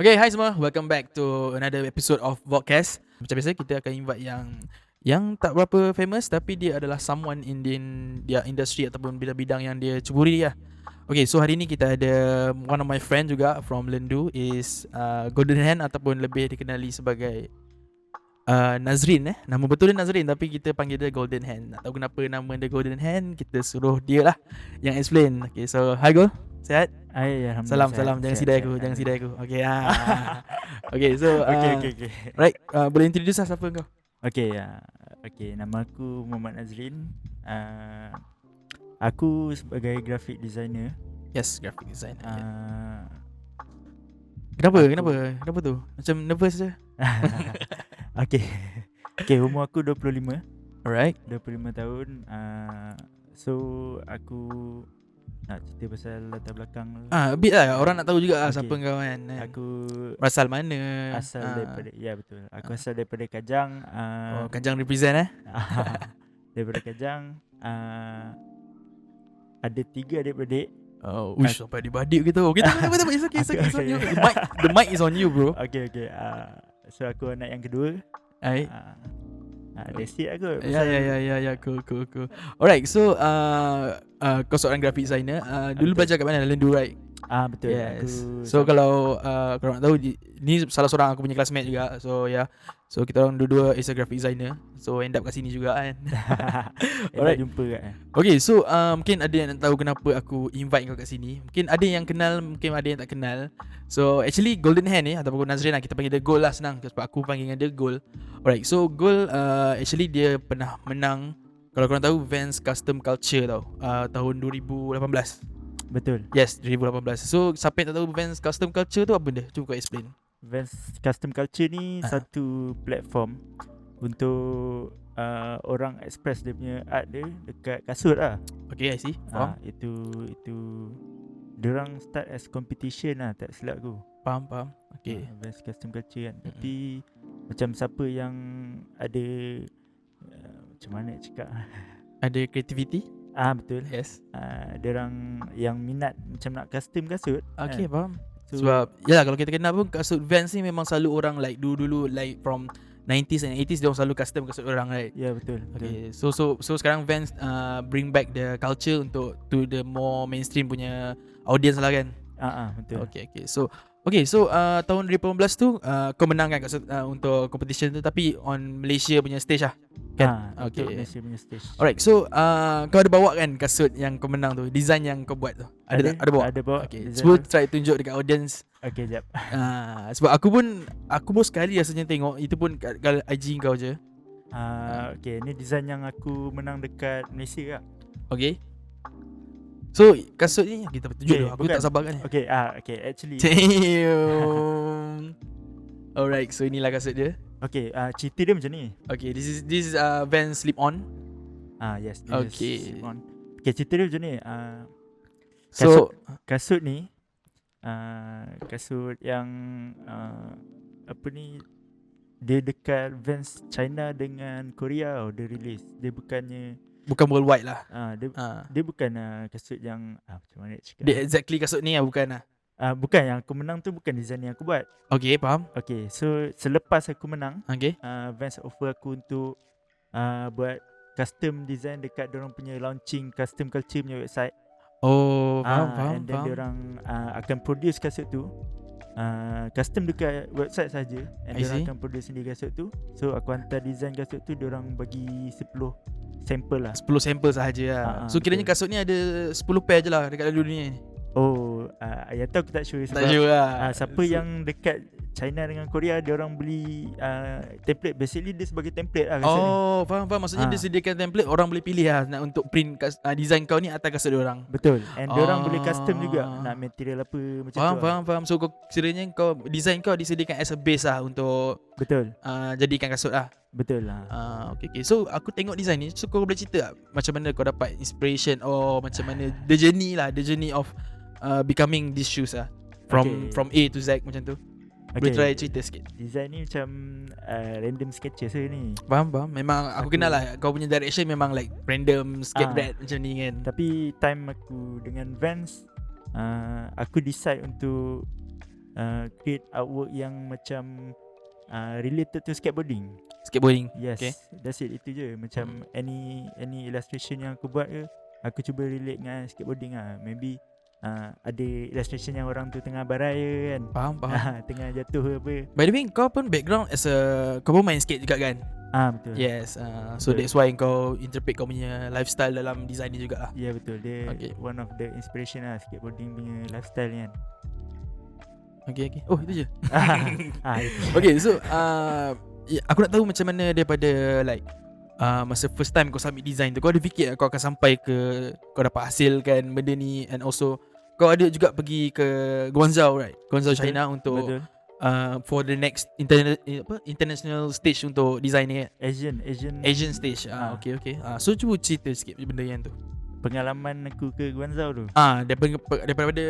Okay, hi semua. Welcome back to another episode of Vodcast. Macam biasa kita akan invite yang tak berapa famous tapi dia adalah someone in dia industry ataupun bidang-bidang yang dia ceburi lah. Okay, so hari ni kita ada one of my friend juga from Lendu is Golden Hand ataupun lebih dikenali sebagai Nazrin. Nama betul dia Nazrin tapi kita panggil dia Golden Hand. Tak tahu kenapa nama dia Golden Hand, kita suruh dia lah yang explain. Okay, so hi Gol. Sihat? Alhamdulillah. Salam. Jangan sidai aku. Okay, okay, so Okay. right, boleh introduce lah siapa kau? Okay, nama aku Muhammad Nazrin. Aku sebagai graphic designer. Yes, graphic designer. Kenapa tu? Macam nervous je. Okay, umur aku 25. Alright. 25 tahun. So aku nak cerita pasal latar belakang. A bit lah, orang nak tahu juga Okay. siapa kau kan. Aku Berasal mana? asal daripada, ya betul. Aku asal daripada Kajang. Kajang represent Daripada Kajang. Ada 3 adik-beradik. Uish, sampai adik-beradik gitu. Okay, tak apa. It's okay. It's on you. The mic is on you, bro. Okay. So aku anak yang kedua. Right. That's it aku. Ya. Cool. Alright, so kau seorang graphic designer. Dulu belajar kat mana? Lendu, right? Betul. Yes. So kalau korang nak tahu, ni salah seorang aku punya classmate juga. So yeah. So kita orang dua-dua is a graphic designer. So end up kat sini juga kan. Alright, jumpa kat. Okay, so mungkin ada yang nak tahu kenapa aku invite kau kat sini. Mungkin ada yang kenal, mungkin ada yang tak kenal. So actually Golden Hand ni ataupun Nazrin lah, kita panggil dia Gold lah, senang sebab aku panggil dia Gold. Alright, so Gold actually dia pernah menang, kalau korang tahu, Vans Custom Culture tau, tahun 2018. Betul. Yes, 2018. So siapa yang tak tahu Vans Custom Culture tu apa dia? Cuba kau explain. Vans Custom Culture ni satu platform untuk orang express dia punya art dia dekat kasut lah. Okay, I see. Faham. Itu diorang start as competition lah, tak silap aku. Faham. Okay. Vans Custom Culture kan. Tapi macam siapa yang ada macam mana nak cakap, ada creativity. Betul. Yes. Diorang yang minat macam nak custom kasut. Okay, faham. So, sebab yalah, kalau kita kenal pun kasut Vans ni memang selalu orang like dulu like from 90s and 80s dia orang selalu custom kasut orang, right? Ya, betul. Okay, so sekarang Vans bring back the culture untuk to the more mainstream punya audience lah kan. Betul. Okay, so tahun 2018 tu kau menang kan kasut untuk competition tu, tapi on Malaysia punya stage lah kan. Okay, Malaysia punya stage. Alright, so kau ada bawa kan kasut yang kau menang tu, design yang kau buat tu? Ada bawa? Ada bawa. Okay, so try tunjuk dekat audience. Okay, jap. Sebab aku pun sekali rasanya tengok, itu pun kat IG kau je. Okay, ni design yang aku menang dekat Malaysia lah. Okay. So kasut ni kita tunjuk dulu. Aku tak sabar kan. Okay, actually. Damn. Alright, so inilah kasut dia. Okay, cerita dia macam ni. Okay, this is Vans Slip On. Yes, this okay. is Slip On. Okay, cerita dia macam ni. Kasut ni kasut yang apa ni, dia dekat Vans China dengan Korea dia release. Dia bukan worldwide lah. Dia bukan kasut yang macam mana nak cakap. Dia exactly kasut ni lah, bukan lah. Bukan, yang aku menang tu bukan design yang aku buat. Okay, faham. Okay, so selepas aku menang, okay, Vans offer aku untuk buat custom design dekat diorang punya launching Custom Culture punya website. Faham. And then diorang akan produce kasut tu custom dekat website saja, and diorang akan produce sendiri kasut tu. So aku hantar design kasut tu, diorang bagi 10 sampel lah. 10 sampel sahaja lah. So kiranya kasut ni ada 10 pair je lah dekat dalam dunia ni. Yang tahu aku tak sure sebab siapa yang dekat China dengan Korea, diorang beli template. Basically dia sebagai template lah kasut ni. Faham. Maksudnya dia sediakan template, orang boleh pilih lah nak untuk print design kau ni atas kasut diorang. Betul. And diorang boleh custom juga nak material apa macam tu. Faham. So kiranya kau design kau disediakan as a base lah untuk jadikan kasut lah. Betul lah. Okay. So aku tengok design ni, so kau boleh cerita tak macam mana kau dapat inspiration, macam mana the journey of becoming these shoes lah, from A to Z macam tu. Boleh try cerita sikit. Design ni macam random sketches ni. Faham. Memang aku kenal lah, kau punya direction memang like random sketch macam ni kan. Tapi time aku dengan Vans, aku decide untuk create artwork yang macam related to skateboarding. Skateboarding. Yes, Okay. that's it. Itu je. Macam any illustration yang aku buat ke, aku cuba relate dengan skateboarding lah. Maybe ada illustration yang orang tu tengah barai ke kan, Faham. tengah jatuh ke apa. By the way, kau pun background as kau pun main skate juga kan? Betul. Yes. So Betul. that's why kau interpret kau punya lifestyle dalam design ni jugalah. Ya, betul. Dia Okay. one of the inspiration lah, skateboarding punya lifestyle ni kan. Okay. Oh, itu je. Itu. Okay, so aku nak tahu macam mana daripada like masa first time kau submit design tu, kau ada fikir kau akan sampai ke kau dapat hasilkan benda ni, and also kau ada juga pergi ke Guangzhou, right? Guangzhou, Betul. China untuk Betul. For the next international stage untuk design ni kan? Asian Stage. Ah. Okay. So cuba cerita sikit benda yang tu. pengalaman aku ke Guangzhou tu. Daripada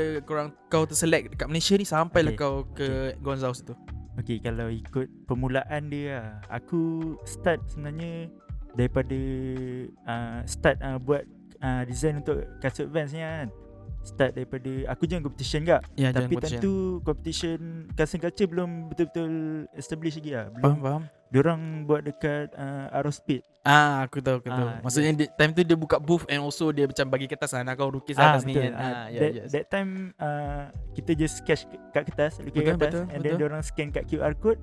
kau terselect dekat Malaysia ni sampailah Okay. kau ke Guangzhou situ. Okay, kalau ikut permulaan dia lah, aku start sebenarnya daripada start buat design untuk kasut Vans ni kan. Start daripada aku join competition juga. Ya, Tapi jangan tentu competition custom culture belum betul-betul establish lagi lah. Belum. faham. Diorang buat dekat Aerospeed. Aku tahu. Ah, Maksudnya time tu dia buka booth, and also dia macam bagi kertas lah, nak kau lukis atas ni betul. kan. That time kita just sketch kat kertas, lukis kat kertas, and then diorang scan kat QR code.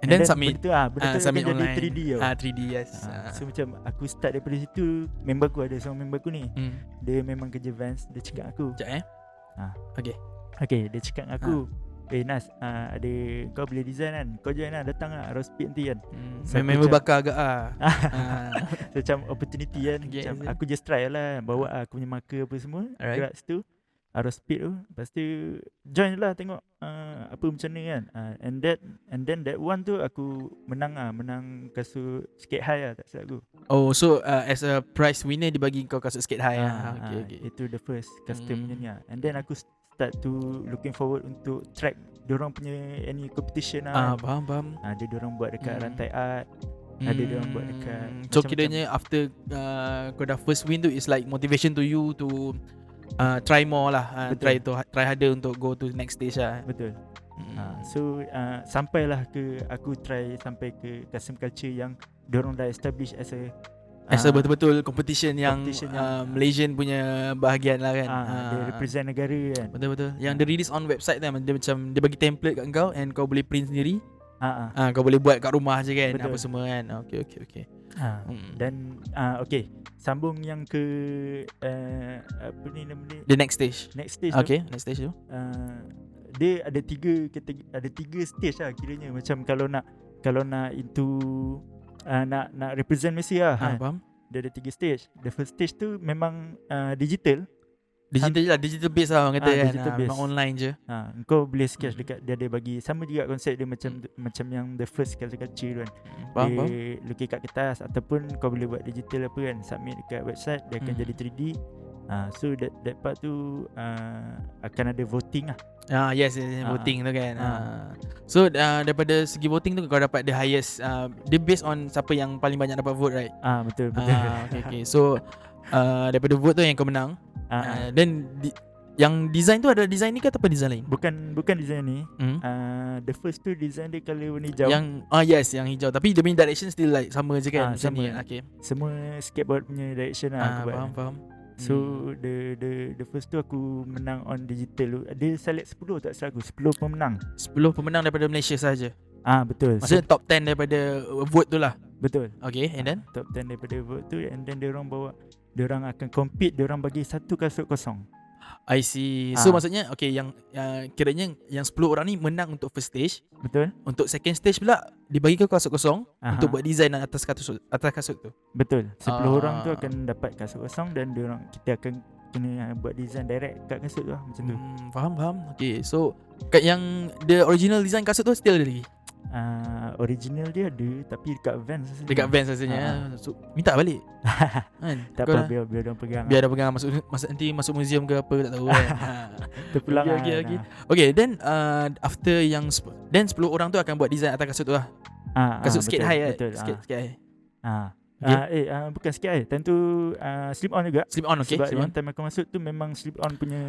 And then submit. Benda tu Submit akan jadi online. 3D tau. 3D, yes. So macam aku start daripada situ. Member aku ada seorang member aku ni, dia memang kerja Vans. Dia cakap aku, Sekejap okay, dia cakap dengan aku, Nas, ada kau boleh design kan, kau join lah, datang lah Aerospeed nanti kan. So aku member macam- bakar agak So macam opportunity kan. Okay, Macam I see. aku just try lah, bawa aku punya marker apa semua, Alright. gerak situ Aerospeed tu. Lepas tu join lah, tengok apa macam mana kan. And then that one tu aku menang kasut Skate High lah, tak silap aku. Oh, so as a prize winner dia bagi kau kasut skate high lah. Okay. Itu the first custom punya ni lah. And then aku start to looking forward untuk track diorang punya any competition lah. Faham. Ada diorang buat dekat Rantai Art. Ada diorang buat dekat So macam-macam. kiranya after kau dah first win tu, is like motivation to you to try more lah. Betul. Try harder untuk go to next stage lah. Betul. So sampailah ke aku try sampai ke custom culture yang diorang dah establish as a betul-betul competition yang Malaysian punya bahagian lah kan. dia represent negara kan. Betul. Yang dia release on website tu, dia macam dia bagi template kat kau, and kau boleh print sendiri. Kau boleh buat kat rumah je kan. Betul. Apa semua kan. Okay. Dan okay, sambung yang ke apa ni nama dia, The next stage. next stage Okay, next stage tu. dia ada tiga stage lah kiranya. Macam kalau nak into nak represent Malaysia lah Faham. dia ada 3 stage. The first stage tu memang digital. Digital je lah, digital base lah orang kata kan. digital base. Memang online je. Kau boleh sketch dekat dia, ada bagi sama juga konsep dia macam yang the first culture tu kan. Faham. Dia lukis kat kertas, ataupun kau boleh buat digital apa kan, submit dekat website, dia akan jadi 3D. So that part tu akan ada voting lah. Yes, voting tu kan. So daripada segi voting tu kau dapat the highest, dia based on siapa yang paling banyak dapat vote, right? Betul. Okay. So daripada vote tu yang kau menang. Then yang design tu adalah design ni ke ataupun design lain? Bukan design ni. The first tu design dia colour warna hijau. Yang yes, yang hijau, tapi dia punya direction still like sama je kan. Macam sama. ni. Okay. Semua skateboard punya direction lah aku buat. Faham. So the first tu aku menang on digital. Dia select 10 tak salah aku, 10 pemenang. 10 pemenang daripada Malaysia saja. Betul. Maksudnya top 10 daripada vote tu lah. Betul. Okay, and then top 10 daripada vote tu, and then diorang akan compete, diorang bagi satu kasut kosong. I see. So maksudnya okay, yang kiranya yang 10 orang ni menang untuk first stage. Betul. Untuk second stage pula dibagi kau kasut kosong untuk buat design atas kasut tu. Betul. 10 orang tu akan dapat kasut kosong, dan kita akan kena buat design direct kat kasut tu lah, macam tu. Faham. Okay, so kat yang the original design kasut tu still ada lagi? Original dia ada, tapi dekat Vans rasanya. Dekat Vans rasanya. So, minta balik kan? Tak apa, biar diorang pegang. Biar dia pegang, nanti masuk museum ke apa tak tahu kan. Terpulang Okay, then after yang 10 orang tu akan buat design atas kasut tu lah. Kasut skate high kan? Betul. Skate high. Okay. Bukan sikit time tu slip on juga. Slip on, okay. Sebab Slip yang on. time aku masuk tu memang slip on punya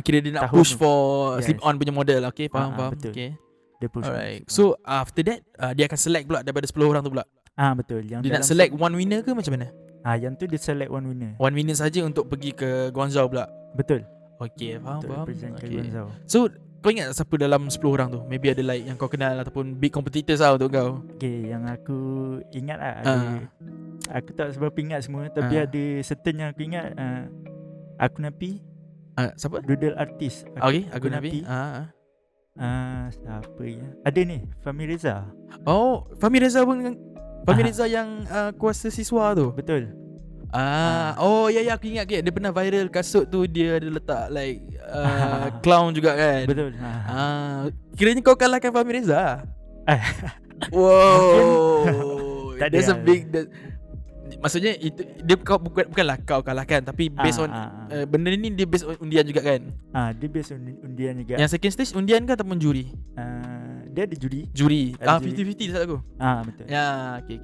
Kira dia nak tahun push tu. for Yes. slip on punya model. Okay, faham. betul. Okay. dia push. Alright. slip on. So after that dia akan select pula daripada 10 orang tu pula. Betul. Yang Dia nak dalam select one winner ke macam mana? yang tu dia select one winner. One winner saja untuk pergi ke Guangzhou pula. Betul. Okay, Untuk faham. represent ke Okay. Guangzhou. So kau ingat siapa dalam 10 orang tu? Maybe ada like yang kau kenal ataupun big competitors lah untuk kau. Okay, yang aku ingat lah ada, aku tak seberapa ingat semua, tapi ada certain yang aku ingat. Aku Napi, Siapa? Doodle Artist. Okay, aku Nabi. Siapa ya? Ada ni, Fahmi Reza. Oh, Fahmi Reza pun Fahmi Reza yang kuasa siswa tu. Betul. Oh ya aku ingat dia pernah viral kasut tu, dia ada letak like clown juga kan. Betul. Kiranya kau kalahkan Fahmi Reza. Wow. Tak ada There's a lah. big maksudnya itu dia kau bukanlah kau kalahkan, tapi based on benda ni dia based on undian juga kan. Dia based on undian juga. Yang second stage undian kan ataupun juri? Dia ada juri. Juri. Ada juri. 50-50 tak salah aku. Betul. Ya, okay.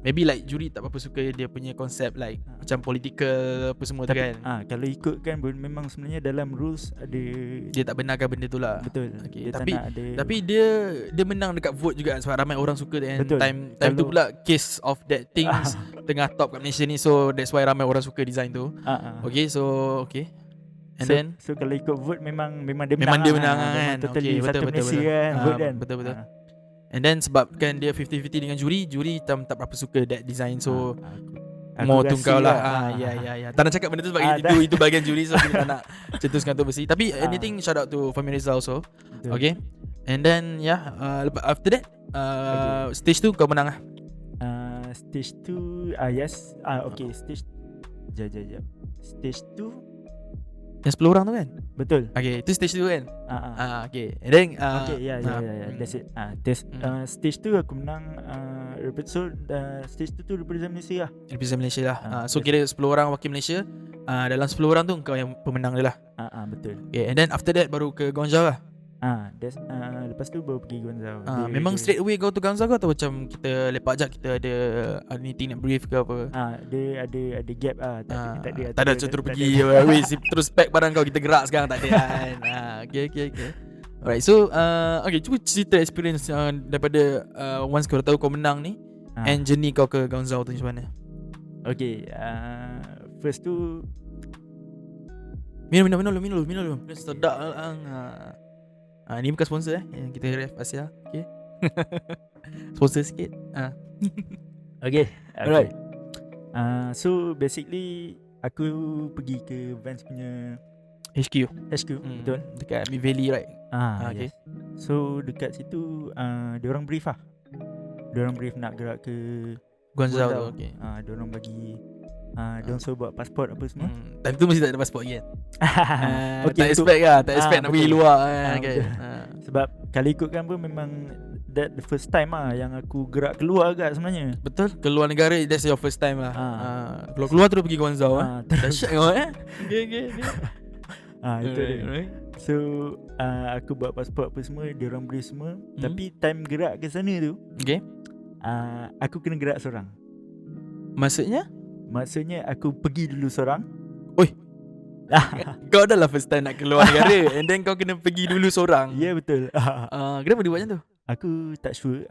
Maybe like juri tak apa suka dia punya konsep like macam political apa semua tu kan. Kalau ikut kan memang sebenarnya dalam rules ada, Dia tak benarkan benda tu lah. betul. Okay. Dia tak Tapi nak ada, tapi dia menang dekat vote juga sebab ramai orang suka dia. Betul. Time tu Kalau- pula case of that things tengah top kat Malaysia ni, so that's why ramai orang suka design tu. Okay, so okay. And then so kalau ikut vote memang dia Memang menang. dia menang Memang kan. totally Okay, betul, satu betul, Malaysia betul. kan vote kan. Betul. And then sebabkan dia 50-50 dengan juri tak berapa suka that design, so aku more rasa tu kau lah. lah. Ya. Tak nak cakap benda tu sebab Dah. itu bahagian juri, so kita tak nak cetuskan tu bersih. Tapi anything shout out to Fahmi Reza also. Betul. Okay. And then after that stage tu kau menang lah. Stage 2 yes. Okay, stage jap. Stage 2 Yang 10 orang tu kan? betul. Okay, itu stage 2 kan? Okay. And then Okay, ya. That's it. Stage 2 aku menang. So stage 2 tu represent Malaysia lah. Represent Malaysia lah. So Yes. kira 10 orang wakil Malaysia. Dalam 10 orang tu kau yang pemenang dia lah. Betul. Okay, and then after that baru ke Guangzhou lah. Lepas tu baru pergi Guangzhou. Memang straight away kau to Guangzhou ke atau macam kita lepak jap, kita ada anything nak brief ke apa? Dia ada gap Tak ada macam terus pergi weh, terus pack barang kau kita gerak sekarang, tak ada kan. Okay. Alright, so okay, cuba cerita experience daripada once kau dah tahu kau menang ni and journey kau ke Guangzhou tu macam mana? Okay, first tu Minum sedap lah. Ni bukan sponsor yang kita ref Asia. Okay. Sponsor sikit. Okay. Alright. So basically aku pergi ke Vans punya HQ. betul. Dekat Mid Valley right? Okay. Yes. So dekat situ diorang brief lah. Diorang brief nak gerak ke Guangzhou tu. Okay. diorang bagi diorang suruh buat pasport apa semua. Time tu masih tak ada pasport kan? Okay, Tak expect lah. Tak expect nak pergi betul. luar kan. Okay. betul. Sebab kalau ikutkan pun memang that the first time yang aku gerak keluar agak sebenarnya. Betul. Keluar negara, that's your first time lah. Kalau keluar terus pergi Guangzhou dahsyat kau Okay. Itu dia. Alright. So aku buat pasport apa semua, diorang brief semua. Tapi time gerak ke sana tu Okay. aku kena gerak seorang. Maksudnya aku pergi dulu seorang. Kau dah lah first time nak keluar negara and then kau kena pergi dulu seorang. Ya, betul. Kenapa dia buat macam tu? Aku tak sure.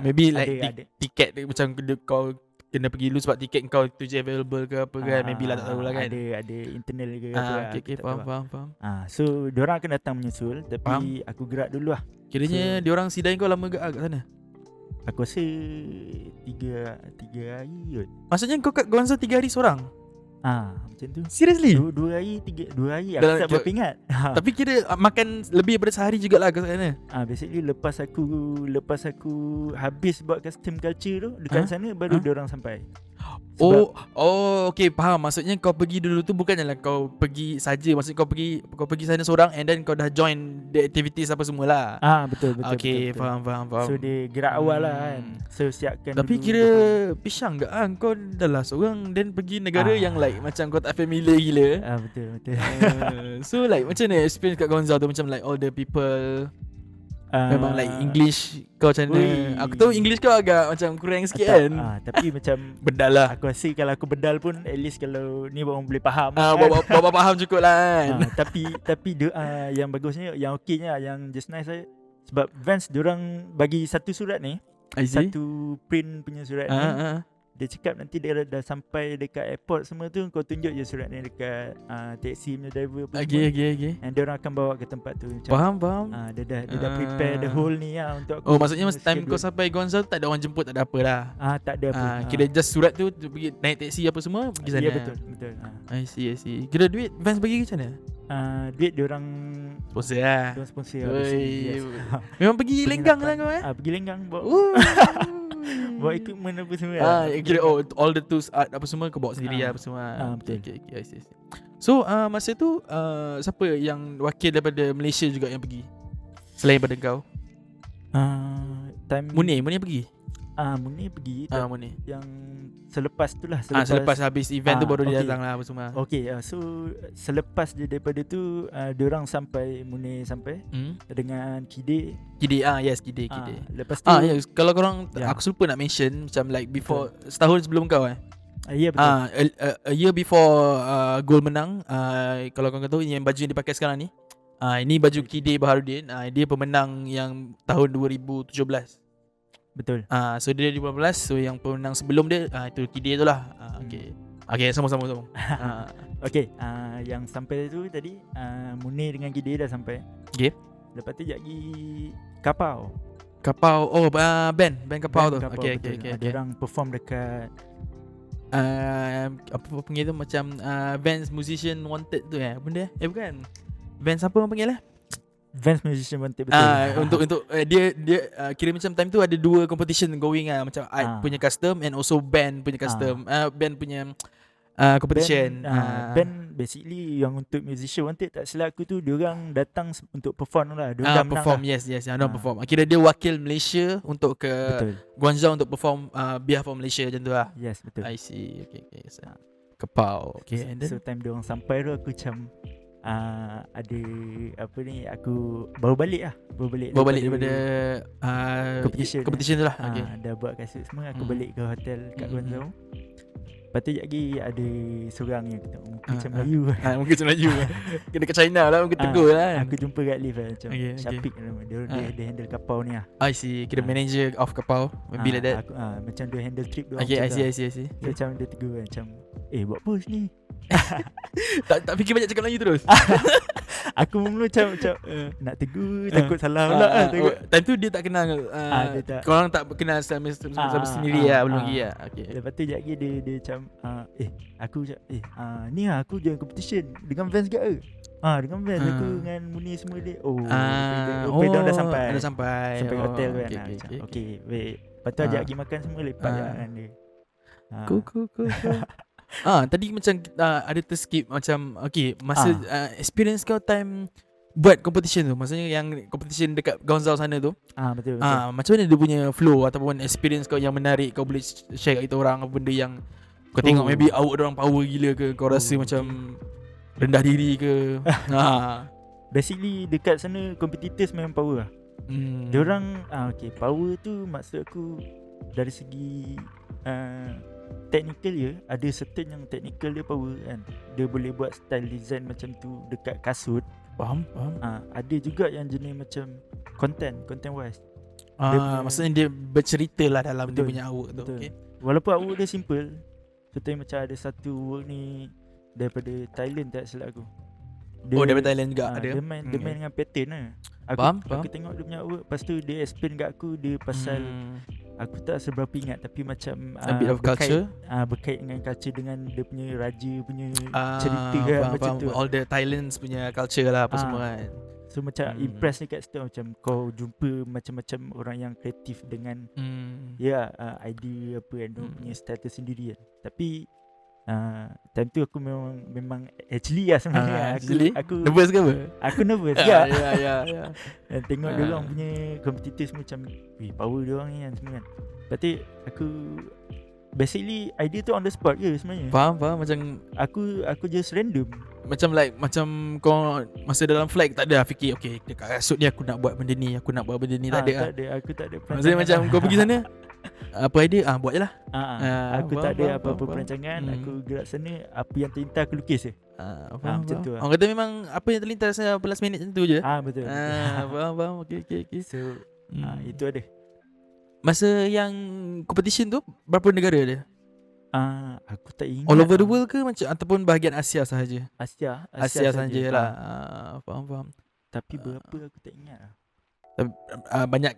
Maybe like ada. tiket dia, macam kau kena pergi dulu sebab tiket kau tu je available ke apa kan. Maybe lah, tak tahu lah kan. Ada internal ke apa. Okay, faham. So diorang akan datang menyusul, tapi aku gerak dulu lah. Kiranya diorang sidai kau lama ke kat sana? Aku rasa 3 hari kot. Maksudnya kau kat Guangzhou 3 hari seorang? Macam tu. Seriously? 2 hari 3 2 hari aku Dalam- tak berapa ingat. Tapi kira makan lebih daripada sehari jugalah kat sana. Basically lepas aku habis buat custom culture tu dekat sana baru diorang sampai. Okay, faham. Maksudnya kau pergi dulu tu bukannya lah kau pergi saja. Maksudnya kau pergi sana seorang and then kau dah join the activities apa semualah. Betul. Okay, betul. faham. So dia gerak awal lah kan. So siapkan Tapi dulu kira dokumen. pisang ke kau dah lah seorang then pergi negara yang like macam kau tak familiar gila. Betul. So like macam mana experience kat Guangzhou tu, macam like all the people Memang like English kau macam mana? Ui. Aku tahu English kau agak macam kurang sikit kan. Tapi macam Bedal lah. aku rasa kalau aku bedal pun at least kalau ni orang boleh faham. Bawa faham cukup lah kan. Tapi yang bagusnya, yang okeynya, yang just nice saya, sebab Vans diorang bagi satu surat ni, I see. satu print punya surat ni. Dia cakap nanti dia dah sampai dekat airport semua tu, kau tunjuk je surat ni dekat taxi punya driver apa semua. Okay. And diorang akan bawa ke tempat tu. Macam, Faham. Dia dah prepare the whole ni lah untuk aku. Oh, maksudnya masa time schedule. kau sampai Gonzalo tak ada orang jemput, tak ada apa lah. Tak ada apa. Kira just surat tu pergi naik taxi apa semua pergi sana. Ya betul. I see. Kira duit Vans bagi macam mana? Duit diorang Sponsor lah. diorang sponsor. Oi. Yes. Memang pergi lenggang lah kau Pergi lenggang bawa bawa equipment apa semua. Kira all the tools art apa semua kau bawa sendiri lah apa semua. Betul. Okay, I see. So masa tu siapa yang wakil daripada Malaysia juga yang pergi? Selain daripada kau? Time Munir pergi? Munir pergi Munir. yang selepas tu lah. Selepas habis event tu baru dia okay. datang lah apa semua. Okay, so selepas dia daripada tu diorang sampai, Munir sampai dengan Kide. Yes, Kide. Lepas tu Yes. Kalau korang aku lupa nak mention macam like before setahun sebelum kau ya betul. A year before Gol menang, kalau korang tahu yang baju yang dipakai sekarang ni, ini baju Kide Baharudin. Dia pemenang yang tahun 2017. Betul. So dia 2018. So yang pemenang sebelum dia itu Kide tu lah. Okay, sama-sama. Okay, yang sampai tu tadi Munir dengan Kide dah sampai. Okay. Lepas tu lagi Kapau. Band Kapau tu. Okay. Diorang perform dekat apa panggil tu macam Vans Musician Wanted tu benda bukan Vans apa orang panggil Vans Musician Wanted, betul. Untuk dia kira macam time tu ada dua competition going macam art punya custom and also band punya custom, band punya competition. Band basically yang untuk Musician Wanted, tak silap aku tu diorang datang untuk perform lah. Diorang dah perform lah. yes diorang perform. Kira dia wakil Malaysia untuk ke Guangzhou untuk perform behalf of Malaysia macam tu lah. Yes, betul. I see. Okay. Kepau. Okay. So time diorang sampai tu aku macam ada apa ni, aku baru balik daripada competition tu lah. Okay. Dah buat kasut semua, aku balik ke hotel kat Guangzhou. Lepas tu lagi ada seorang yang kata muka macam Melayu. Muka macam Melayu. Kena kat China lah, muka tegur lah. Aku jumpa kat lift macam Syafiq nama dia handle kapau ni lah. I see. Kira manager of kapau, maybe like that. Aku, macam dia handle trip dia. Okay, I see. Dia macam dia tegur macam buat apa sini? tak fikir banyak cakap Melayu terus. Aku mula macam nak tegur, takut salah pula. Time tu dia tak kenal. Dia tak. Korang tak kenal sama sendiri lah belum lagi lah. Okay. Lepas tu lagi dia macam aku macam ni lah aku join competition dengan Vans ke? Dengan Vans aku dengan Munir semua dia. Dia dah sampai. Sampai hotel tu kan. Okay, wait. Lepas tu ajak pergi makan semua, lepak dengan dia. Cool. Tadi macam ada terskip macam masa experience kau time buat competition tu, maksudnya yang competition dekat Guangzhou sana tu. Betul. Macam mana dia punya flow ataupun experience kau yang menarik kau boleh share kat kita orang, apa benda yang kau tengok maybe awak orang power gila ke, kau rasa macam rendah diri ke? Basically dekat sana competitors memang power lah. Diorang power tu maksud aku dari segi technical dia, ada certain yang technical dia power kan. Dia boleh buat style design macam tu dekat kasut. Faham. Ada juga yang jenis macam content wise. Maksudnya dia bercerita lah dalam dia punya artwork tu. Okay. Walaupun artwork dia simple. Contohnya macam ada satu work ni daripada Thailand tak silap aku. Daripada Thailand juga ada. Dia main dengan pattern lah. Aku tengok dia punya artwork, lepas tu dia explain kat aku dia pasal aku tak seberapa ingat, tapi macam a bit of culture, berkait dengan culture, dengan dia punya raja punya cerita kan, macam tu. All the Thailand's punya culture lah apa semua kan. So macam impress dekat situ, macam kau jumpa macam-macam orang yang kreatif dengan idea apa kan, punya style sendiri kan. Tapi time tu aku memang actually lah sebenarnya. Aku nervous ke apa? Aku nervous juga. Ya. Dan tengok dia orang punya competitors macam power dia orang ni kan semua kan. Lepas tu aku basically idea tu on the spot je sebenarnya. Faham macam Aku just random. macam kau masa dalam flight tak ada fikir okay dekat kasut ni aku nak buat benda ni, aku nak buat benda ni, tak ada lah. Tak ada, aku tak ada perancangan. Maksudnya macam kau pergi sana apa idea buat je lah. Aku faham, tak ada faham, apa-apa faham. perancangan. Aku gerak sana, apa yang terlintas aku lukis je. Faham, macam tu lah. Orang kata memang apa yang terlintas last minute macam tu je. Betul. Faham. Okay. So itu ada. Masa yang competition tu berapa negara dia? Aku tak ingat. All over the world ke macam ataupun bahagian Asia sahaja? Asia sahaja lah. Faham. Tapi berapa aku tak ingat lah.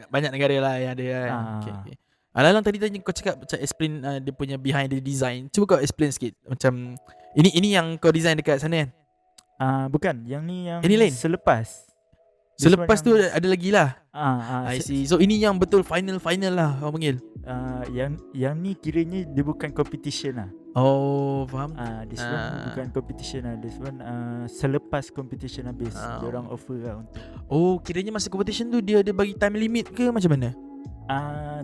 Banyak negara lah yang ada kan. Okay. Alang tadi kau cakap macam explain dia punya behind the design. Cuba kau explain sikit macam ini yang kau design dekat sana kan? Bukan, yang ni yang ini lain? Selepas tu ada lagi lah. I see. So ini yang betul final lah orang panggil. Yang ni kiranya dia bukan competition lah. Oh, faham. This one bukan competition lah. This one selepas competition habis diorang offer lah untuk. Oh, kiranya masa competition tu dia ada bagi time limit ke macam mana?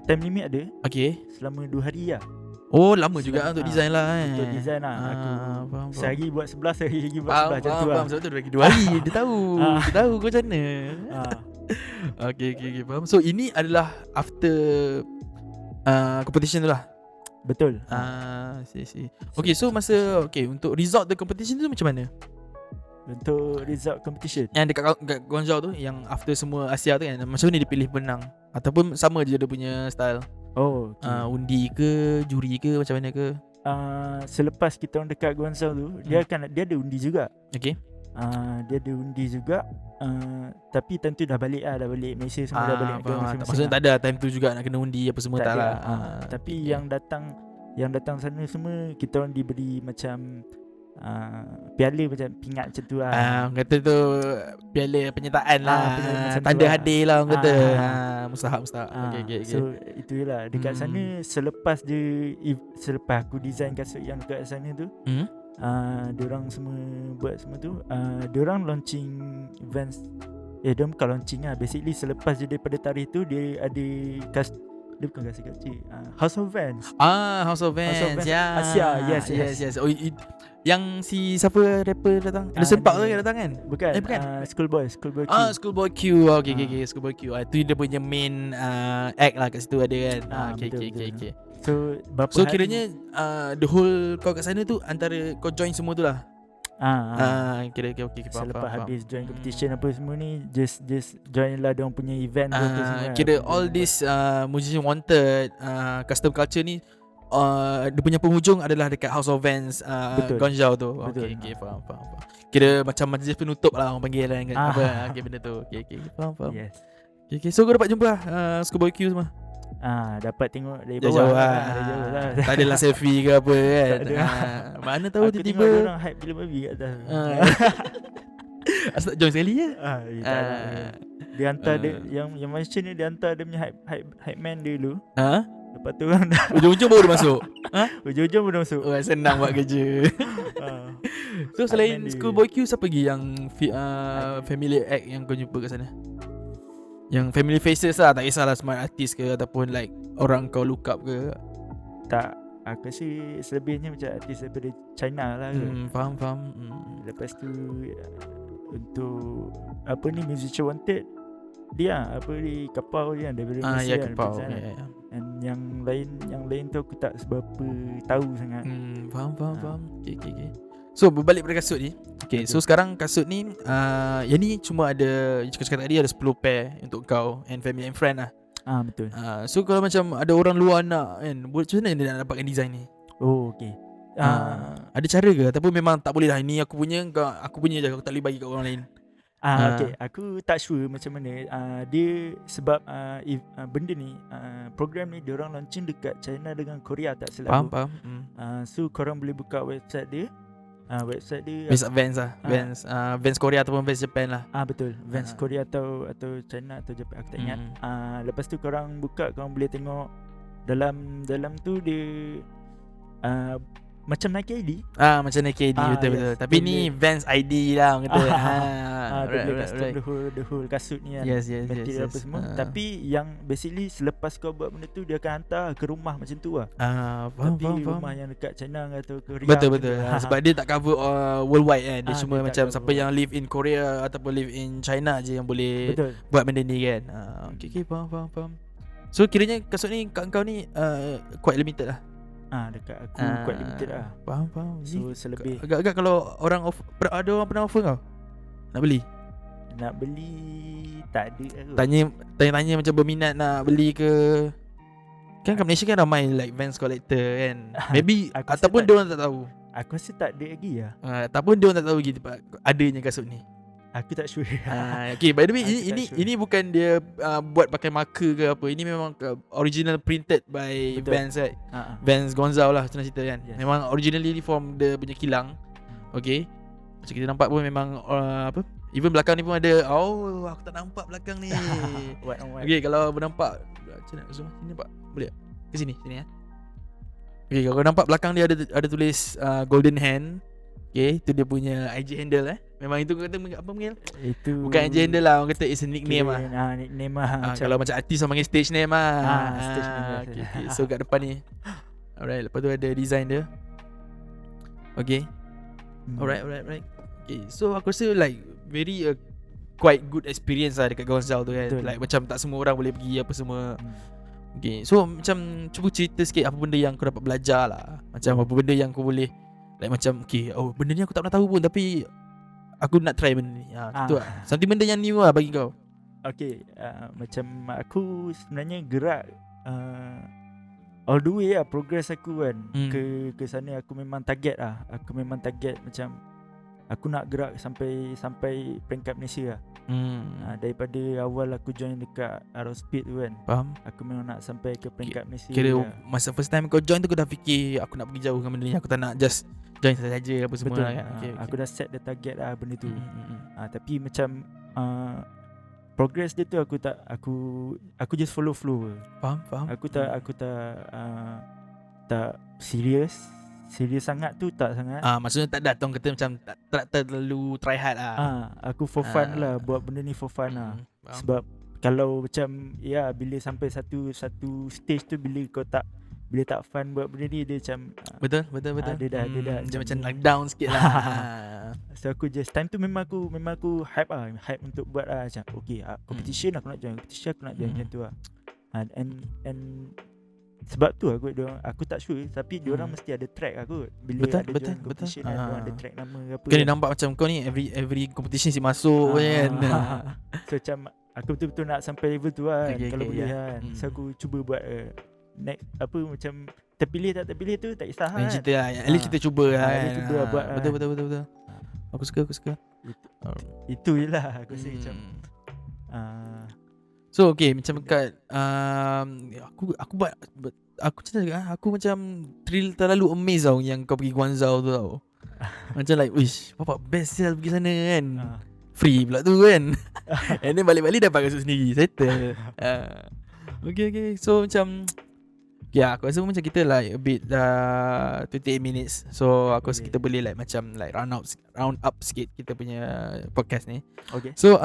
Time limit ada. Okay. Selama 2 hari lah. Oh, lama juga untuk design lah kan. Untuk design lah. Aku faham. sehari buat 11, sehari lagi buat 11 macam tu lah. Sebab tu dia bagi 2 hari. Dia tahu. Dia tahu kau macam mana. Okay, faham. So ini adalah after competition tu lah. Betul. See. Okay, so masa untuk result the competition tu macam mana? Untuk result competition yang dekat Guangzhou tu, yang after semua Asia tu kan, macam mana dia pilih penang? Ataupun sama je dia punya style? Undi ke, juri ke, macam mana ke? Selepas kita orang dekat Guangzhou tu, dia ada undi juga. Okay. Dia ada undi juga. Tapi time tu dah balik Malaysia semua dah balik. Maksudnya tak ada time tu juga nak kena undi apa semua, tak lah. Tapi yang datang sana semua kita orang diberi macam piala macam pingat macam tu lah. Kata tu piala penyertaan lah, tanda hadir lah orang kata. Mustahak. Okay. So itu je lah. Dekat sana selepas aku design kasut yang dekat sana tu, diorang semua buat semua tu, diorang launching events. Diorang bukan launching lah. Basically selepas je daripada tarikh tu, dia ada dia bukan kasih kecil, House of Vans. House of Vans. Ya. Asia. Yes. Oh, yang si siapa rapper datang? Anderson .Paak tu yang datang kan? Bukan. Schoolboy Q. Schoolboy Q. Okay. Schoolboy Q. Itu dia punya main act lah kat situ ada kan. Okay. So kiranya the whole kau kat sana tu antara kau join semua tu lah. Kira okay, selepas habis join competition apa semua ni, just join lah diorang punya event tu semua. Kira all this musician wanted custom culture ni, dia punya penghujung adalah dekat House of Vans Guangzhou tu. Okay, faham. Kira macam majlis penutup lah orang panggil lah apa benda tu. Okay, faham. Yes. Okay, so kau dapat jumpa Schoolboy Q semua? Dapat tengok dari jauh bawah lah. Tak adalah selfie ke apa kan. Mana tahu aku tiba-tiba tengok orang hype film babi kat atas. Asal tak join sekali je. Dia hantar dia yang Malaysia ni, dia hantar dia punya hype man dia dulu. Lepas tu orang dah ujung-ujung baru masuk. Ujung-ujung baru masuk. Senang buat kerja. So selain Schoolboy Q, siapa lagi yang family act yang kau jumpa kat sana? Yang family faces lah, tak kisahlah smart artist ke ataupun like orang kau look up ke? Tak, aku rasa selebihnya macam artis daripada China lah ke. Faham. Lepas tu untuk apa ni, musician wanted, dia di Kapau dia daripada Malaysia. Kapau. And yang lain tu aku tak seberapa tahu sangat. Faham. Okay. So berbalik pada kasut ni. Okay, so sekarang kasut ni yang ni cuma ada, cakap tadi ada 10 pair untuk kau and family and friend lah. Betul. So kalau macam ada orang luar nak kan, macam mana dia nak dapatkan design ni? Okay. Ada cara ke ataupun memang tak boleh lah, ini aku punya je, aku tak boleh bagi kat orang lain? Okay, aku tak sure macam mana. Dia sebab benda ni, program ni diorang launching dekat China dengan Korea tak silap. Faham. So korang boleh buka website dia. Website dia Vans lah. Vans Korea ataupun Vans Japan lah. Betul. Vans Korea atau China atau Japan, aku tak ingat. Lepas tu korang buka, korang boleh tengok dalam tu dia macam Nike ID. Macam Nike ID, betul. Yes. Tapi Dia ni boleh- Vans ID lah orang kata. Dia boleh custom the whole kasut ni kan. Yes, Material apa semua. Tapi yang basically selepas kau buat benda tu, dia akan hantar ke rumah macam tu lah. Faham, Tapi faham. rumah yang dekat China atau Korea Betul. macam tu. Sebab dia tak cover worldwide kan. Dia cuma Dia tak macam cover siapa yang live in Korea ataupun live in China je yang boleh Betul. buat benda ni kan. Okay, faham. So kiranya kasut ni kat kau ni quite limited lah. Dekat aku quite limited lah. Faham. So selebih Agak-agak kalau orang ada orang pernah offer kau nak beli, nak beli tak ada aku. tanya macam berminat nak beli ke? Kan kat Malaysia kan ramai like Vans collector kan. Maybe Aku rasa ataupun tak- dia orang tak tahu. Aku rasa tak ada lagi lah. Ataupun dia orang tak tahu gitu adanya kasut ni. Aku tak sure. Okay, by the way, Aku tak sure. ini bukan dia buat pakai marker ke apa. Ini memang original printed by Betul. Vans right? Ha. Vans Gonzal lah senang cerita kan. Yes. Memang originally from the punya kilang. Okay. Macam kita nampak pun memang apa? Even belakang ni pun ada. Oh, aku tak nampak belakang ni. White on white. Okay, kalau bernampak macam nak zoom sini nampak? Boleh tak? Ke sini ya. Okay, kalau kau nampak belakang dia ada tulis Golden Hand. Okay, itu dia punya IG handle Memang itu kata apa panggil? Itu Bukan IG handle lah, orang kata it's a nickname lah. Nickname lah. Kalau macam artis orang panggil stage name lah. Stage name biasa. Okay. So kat depan ni. Alright, lepas tu ada design dia. Okay. Alright. Okay, so aku rasa like very quite good experience lah dekat Gonzal tu kan. Betul. Like macam tak semua orang boleh pergi apa semua. Okay, so macam cuba cerita sikit apa benda yang kau dapat belajar lah. Macam apa benda yang kau boleh like macam okay, benda ni aku tak pernah tahu pun tapi aku nak try benda ni. Gitu lah. Something benda yang new lah bagi kau. Okay, macam aku sebenarnya gerak all the way lah progress aku kan. Ke sana aku memang target lah. Aku memang target macam aku nak gerak sampai peringkat Malaysia lah. Daripada awal aku join dekat Aerospeed tu kan, Faham? aku memang nak sampai ke peringkat Malaysia. Kira lah. masa first time kau join tu kau dah fikir aku nak pergi jauh dengan benda ni. Aku tak nak just join saja apa semua Betul. lah kan. Okay. Aku dah set the target lah benda tu. Hmm. Tapi macam progress dia tu aku just follow flow. Faham. Aku tak serius sangat tu, tak sangat. Maksudnya tak datang kata macam tak terlalu try hard lah. Aku for fun lah, buat benda ni for fun lah. Faham. Sebab kalau macam bila sampai satu stage tu, bila tak fun buat benda ni, dia macam Betul. Dia dah dia macam like down sikit lah. so aku just time tu memang aku hype untuk buat lah. Macam okay, competition aku nak join, macam tu lah. And sebab tu aku tak sure, tapi diorang mesti ada track aku bila Betul, ada betul, join competition betul. kan, diorang ada track nama ke apa Kan dia kan. nampak macam kau ni every competition si masuk kan. So macam aku betul-betul nak sampai level tu lah kan, Okay, kalau okay, boleh yeah. kan. So aku cuba buat next macam terpilih tak terpilih tu tak kisah Lain kan. cerita lah. At least kita cuba lah. At least cuba lah buat lah. Betul. Aku suka. Itu je lah aku rasa macam So okay, macam kat aku macam terlalu amazed tau yang kau pergi Guangzhou tu tau. Macam like wish, bapak best lah pergi sana kan. Free pula tu kan. And then balik-balik dapat kasut sendiri. Settle. Okay. So macam aku rasa macam kita like a bit 28 minutes. So aku rasa kita boleh like macam like round up sikit kita punya podcast ni. Okay. So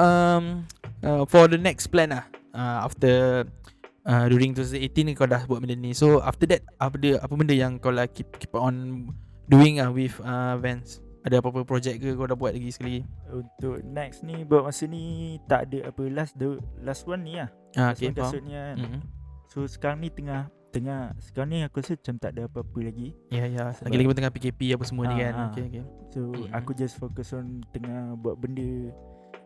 for the next plan lah, after during 2018 ni kau dah buat benda ni. So after that apa benda yang kau lah keep on doing with Vans? Ada apa-apa projek ke kau dah buat lagi sekali? Untuk next ni buat masa ni tak ada apa, last one ni lah. Okay, kasut faham. ni kan. So sekarang ni tengah sekarang ni aku rasa macam tak ada apa-apa lagi. Ya. Lagi-lagi pun tengah PKP apa semua ni kan. Okay. So aku just fokus on tengah buat benda.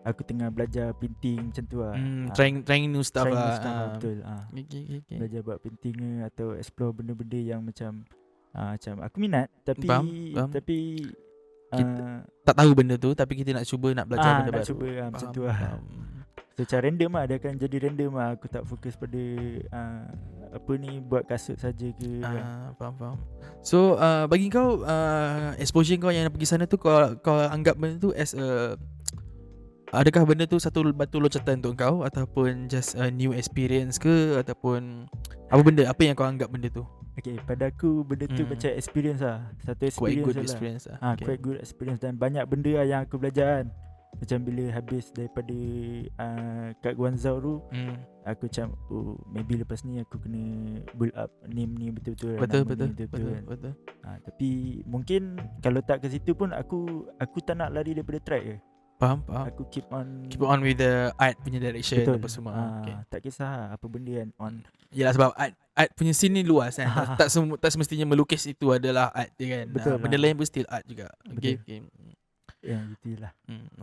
Aku tengah belajar painting macam tu lah. Trying new stuff lah. Betul. Okay. Belajar buat painting ke, atau explore benda-benda yang macam aku minat tapi Faham. tapi tak tahu benda tu tapi kita nak cuba nak belajar benda nak baru. cuba macam Faham, tu lah. faham. So macam random lah, dia akan jadi random lah. Aku tak fokus pada apa ni, buat kasut saja ke kan. Faham. So bagi kau exposure kau yang pergi sana tu kau anggap benda tu as adakah benda tu satu batu loncatan untuk kau ataupun just a new experience ke, ataupun Apa benda? Apa yang kau anggap benda tu? Okay, pada aku benda tu macam experience lah. Satu Quite experience good lah. experience lah. Quite good experience. Dan banyak benda lah yang aku belajar kan. Macam bila habis daripada kat Guangzhou tu, aku macam maybe lepas ni aku kena build up name ni betul-betul. Betul. Tapi mungkin kalau tak ke situ pun aku tak nak lari daripada track je. Faham. Aku keep on with the art punya direction. betul. Apa semua. Tak kisah lah apa benda kan on. Yalah sebab art punya scene ni luas kan. tak semestinya melukis itu adalah art je kan. Betul Benda lain pun still art juga. Okay. Ya, gitulah.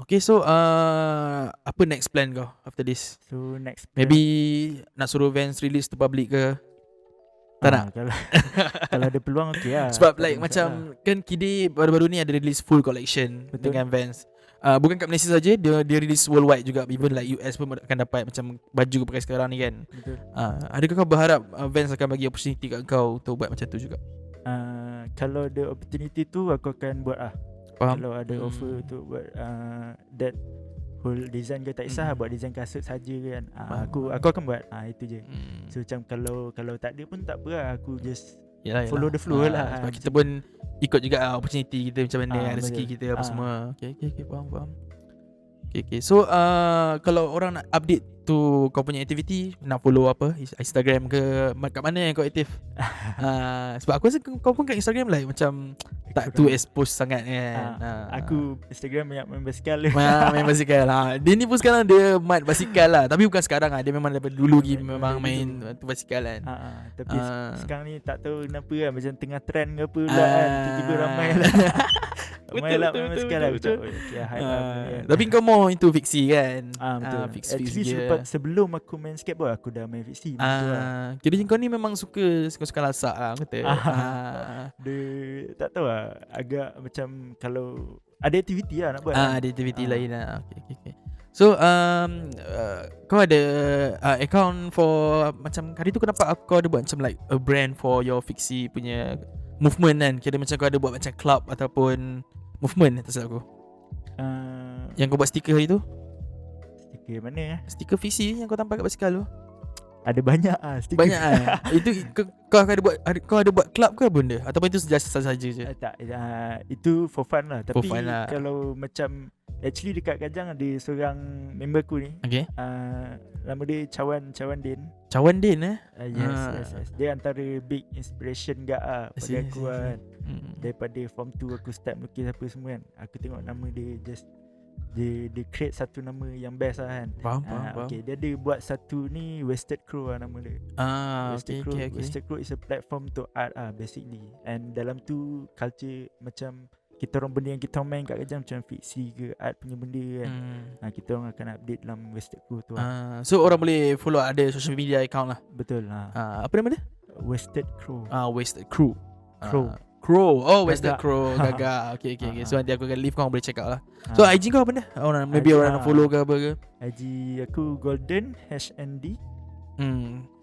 Okay, so apa next plan kau after this? So next plan, Maybe nak suruh Vans release to public ke? Tak nak? Kalau ada peluang okay lah. Sebab like macam kan Kide baru-baru ni ada release full collection. Betul. Dengan Vans. Bukan kat Malaysia saja, dia release worldwide juga. Even like US pun akan dapat macam baju kau pakai sekarang ni kan. Betul. Adakah kau berharap Vans akan bagi opportunity kat kau untuk buat macam tu juga? Kalau ada opportunity tu aku akan buat Faham? Kalau ada offer untuk buat that whole design ke tak kisah buat design kasut saja kan. Aku akan buat. Itu je. So macam kalau tak ada pun tak apa lah. Aku just follow the flow lah. Sebab kita pun ikut juga opportunity kita macam mana, rezeki betul. kita apa semua. Okay, faham. Okay. So kalau orang nak update tu kau punya aktiviti, nak follow apa? Instagram ke? Kat mana yang kau aktif? Sebab aku rasa kau pun kat Instagram like macam tak tu expose sangat kan. Aku Instagram banyak main basikal. Main basikal lah. Dia ni pun sekarang dia mat basikal lah. Tapi bukan sekarang lah. Dia memang daripada dulu lagi memang main tu basikal kan. Tapi sekarang ni tak tahu kenapa kan, macam tengah trend ke apa lah kan. Tiba-tiba ramai lah. Ramai lah main basikal lah. Tapi kau more into fiksi kan? Betul. Actually sebelum aku main skateboard aku dah main fiksi. Kira kau ni memang suka lasak lah kata. Dia tak tahu lah. Agak macam kalau ada aktiviti lah nak buat. Ada aktiviti lain lah. Okay. So kau ada account for macam hari tu kenapa kau ada buat macam like a brand for your fiksi punya movement kan? Kira macam kau ada buat macam club ataupun movement tak salah aku. Yang kau buat stiker hari tu? Stiker mana? Stiker fiksi yang kau tampal kat basikal tu. Ada banyak stiker. Banyak Itu kau ada buat club ke benda ataupun itu saja je? Tak, itu for fun lah. Tapi fun lah. Kalau macam actually dekat Kajang ada seorang member ku ni. Okay. Nama dia Cawan Din. Cawan Din Yes. Dia antara big inspiration pada aku kan. Daripada form 2 aku start melukis apa semua kan. Aku tengok nama dia just dia create satu nama yang best lah kan. Faham. Okay, dia ada buat satu ni Wasted Crow lah nama dia. Okay. Wasted Crow is a platform to art basically. And dalam tu culture macam kita orang benda yang kita main kat Kajang macam fiksi ke art punya benda kan. Kita orang akan update dalam Wasted Crow tu. So orang boleh follow ada social media account lah. Betul lah. Apa nama dia? Wasted Crow. Wasted Crow. Crow. Wasted Crow. Gagak. Okay. So nanti aku akan leave, kau boleh check out lah. So IG kau apa dia? Maybe orang nak follow ke apa ke? IG aku Golden HND.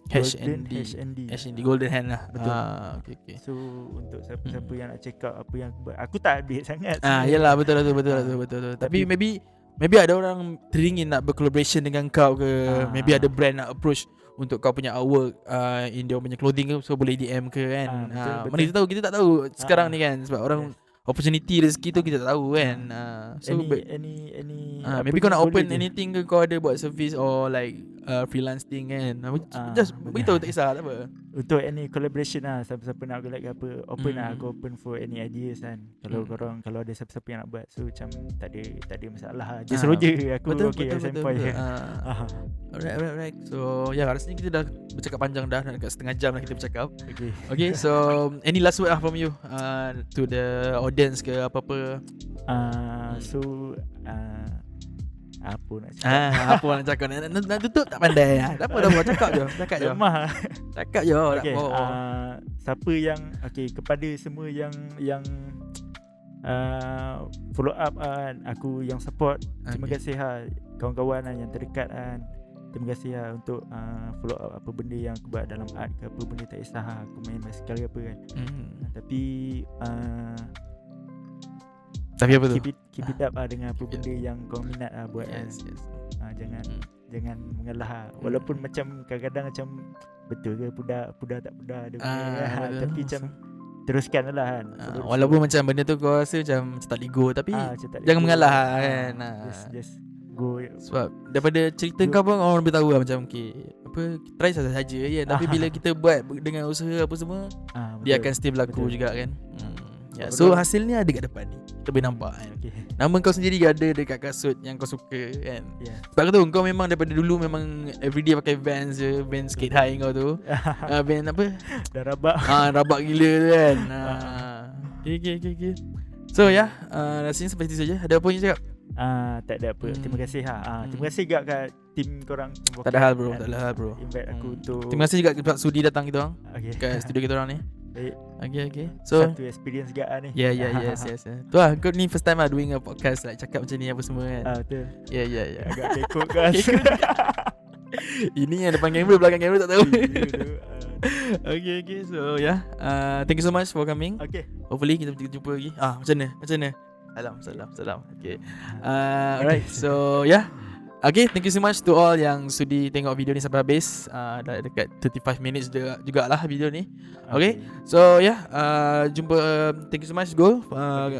HND Golden Hand lah. Betul. Okay. So untuk siapa-siapa yang nak check out apa yang aku buat, aku tak update sangat. Yalah betul. Tapi maybe ada orang teringin nak bercollaboration dengan kau ke. Maybe ada brand nak approach untuk kau punya artwork in dia punya clothing ke, so boleh DM ke kan. Betul. Mana kita tak tahu sekarang ni kan, sebab orang opportunity rezeki tu kita tak tahu kan. So maybe kau nak open anything ke, kau ada buat service or like freelance thing kan. Just beritahu, tak kisah, tak apa. Untuk any collaboration lah, siapa-siapa nak collab ke apa, open lah, aku open for any ideas kan. Kalau korang, kalau ada siapa-siapa yang nak buat, so macam tak ada masalah lah. Just suruh je aku. Betul. Alright. So rasanya kita dah bercakap panjang dah, dekat setengah jam dah kita bercakap. Okay, so any last word lah from you to the audience ke apa-apa? Apa nak cakap? Nak tutup tak pandai. Dah apa cakap je. Cakap je. Siapa yang kepada semua yang follow up aku, yang support, terima kasih kawan-kawan yang terdekat terima kasih untuk follow up apa benda yang aku buat dalam art ke apa benda, tak kisah aku main basikal ke apa kan. Tapi apa tu? Keep it up dengan apa benda yang kau minat buat. Yes. Jangan jangan mengalah. Walaupun macam kadang-kadang macam betul ke pudar tak pudar dia punya betul. tapi macam teruskan lah kan. Walaupun macam benda tu kau rasa macam tak lego, tapi macam tak jangan lego. mengalah kan. Just go. Sebab daripada cerita kau pun orang lebih tahu lah macam okay, apa, try saja kan. Tapi bila kita buat dengan usaha apa semua, dia akan still berlaku betul. juga kan. Ya, Betul. so hasilnya ada kat depan ni. Kita boleh nampak kan. Okay. Nama kau sendiri ada dekat kasut yang kau suka kan. Yeah. Sebab kau tahu kau memang daripada dulu memang everyday pakai Vans je, Vans skate high kau tu. Vans apa? Dah rabak. Rabak gila tu kan. Okay. So ya, rasanya sampai situ saja. Ada apa yang cakap? Tak ada apa. Terima kasih terima kasih juga kat tim korang. Tak ada hal bro, tak ada hal bro. Invite aku untuk Terima kasih juga sebab sudi datang kita orang okay. ke studio kita orang ni. Baik. Okay. So satu experience juga ni. yes. Tu lah, kau ni first time lah doing a podcast like cakap macam ni apa semua kan. Betul. Ya. Agak kekok kan. Ini yang depan kamera, belakang kamera tak tahu. Okay. So thank you so much for coming. Okay. Hopefully kita jumpa lagi. Macam mana? Salam. Okay. Alright. So okay, thank you so much to all yang sudi tengok video ni sampai habis. Dah dekat 35 minutes jugalah video ni. Okay. So jumpa. Thank you so much Gol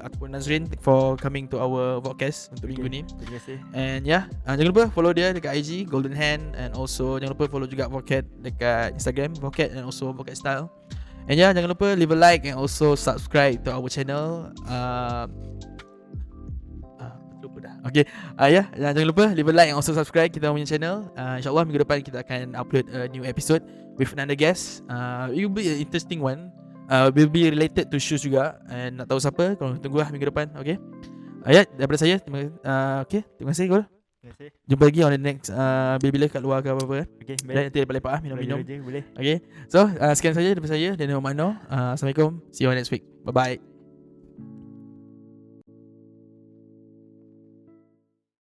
ataupun Nazrin for coming to our podcast untuk minggu ni. Terima kasih. And jangan lupa follow dia dekat IG Golden Hand, and also jangan lupa follow juga Vocat dekat Instagram Vocat and also Vocat Style. And jangan lupa leave a like and also subscribe to our channel. Okay. Jangan lupa leave a like and also subscribe kita punya channel. InsyaAllah minggu depan kita akan upload a new episode with another guest. It will be an interesting one. Will be related to shoes juga. And nak tahu siapa, korang tunggulah minggu depan. Okay. Daripada saya terima kasih Gol. Terima kasih. Jumpa lagi on the next bila-bila kat luar ke apa-apa. Okay, Nanti lepak-lepak minum-minum. Boleh. Okay. So sekian saja daripada saya, Daniel Mano. Assalamualaikum. See you next week. Bye bye.